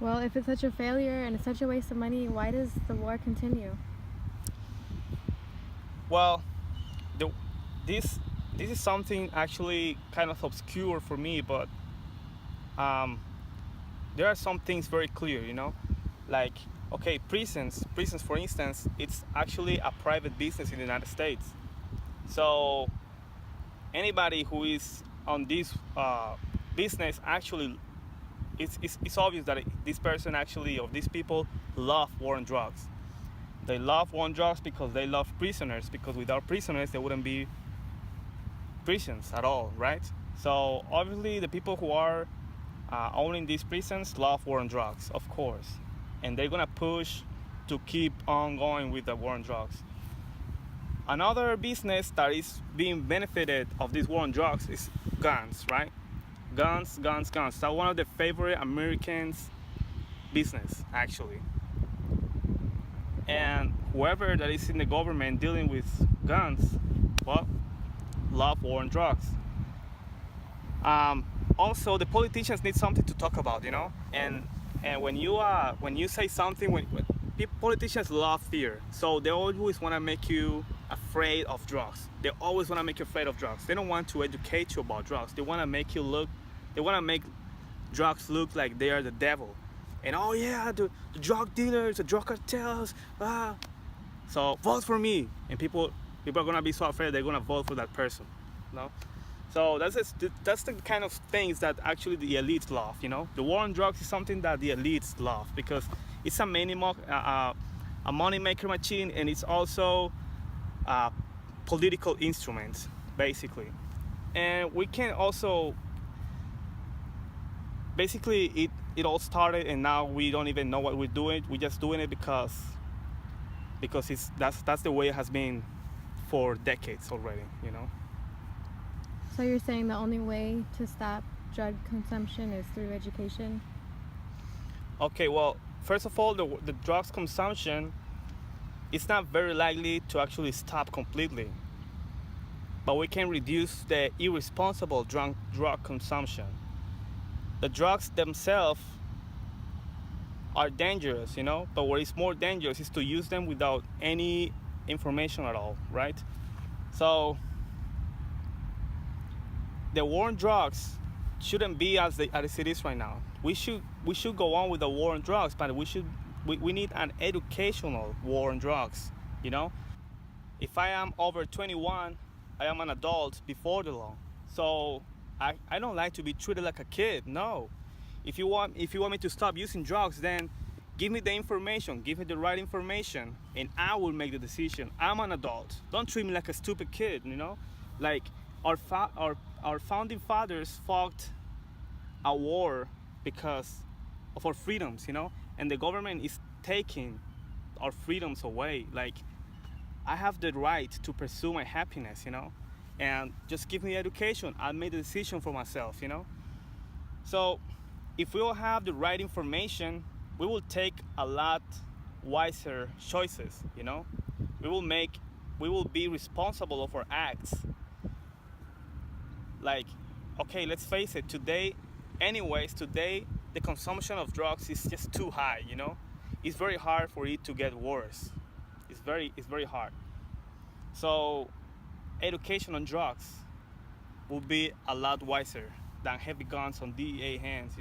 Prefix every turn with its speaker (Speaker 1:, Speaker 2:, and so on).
Speaker 1: Well, if it's such a failure and it's such a waste of money, why does the war continue?
Speaker 2: Well, the, this this is something actually kind of obscure for me, but um, there are some things very clear, like, okay, prisons for instance, it's actually a private business in the United States. So anybody who is on this business actually, it's obvious that this person actually, or these people, love war and drugs. They love war and drugs because they love prisoners, because without prisoners there wouldn't be prisons at all, right? So obviously the people who are owning these prisons love war and drugs, of course, and they're gonna push to keep on going with the war on drugs. Another business that is being benefited of this war on drugs is guns, right? Guns. That's one of the favorite Americans' business, actually. And whoever that is in the government dealing with guns, well, love war and drugs. Also, the politicians need something to talk about, And when you say something, when politicians love fear, so they always want to make you afraid of drugs. They always want to make you afraid of drugs. They don't want to educate you about drugs. They want to make drugs look like they are the devil. And oh yeah, the drug dealers, the drug cartels. So vote for me, and people are gonna be so afraid they're gonna vote for that person. No. So that's the kind of things that actually the elites love. The war on drugs is something that the elites love because it's a money maker machine, and it's also a political instrument, basically. And we can also, basically, it all started, and now we don't even know what we're doing. We're just doing it because that's the way it has been for decades already.
Speaker 1: So you're saying the only way to stop drug consumption is through education?
Speaker 2: Okay, well, first of all, the drugs consumption is not very likely to actually stop completely, but we can reduce the irresponsible drug consumption. The drugs themselves are dangerous, but what is more dangerous is to use them without any information at all, right? So the war on drugs shouldn't be as it is right now. We should go on with the war on drugs, but we need an educational war on drugs. If I am over 21, I am an adult before the law. So I don't like to be treated like a kid. No. If you want me to stop using drugs, then give me the information, give me the right information, and I will make the decision. I'm an adult. Don't treat me like a stupid kid. Like our founding fathers fought a war because of our freedoms, and the government is taking our freedoms away. Like, I have the right to pursue my happiness, and just give me education. I'll make the decision for myself, So if we all have the right information, we will take a lot wiser choices, We will be responsible of our acts. Like, okay, let's face it, today the consumption of drugs is just too high, It's very hard for it to get worse. It's very hard. So education on drugs will be a lot wiser than heavy guns on DEA hands,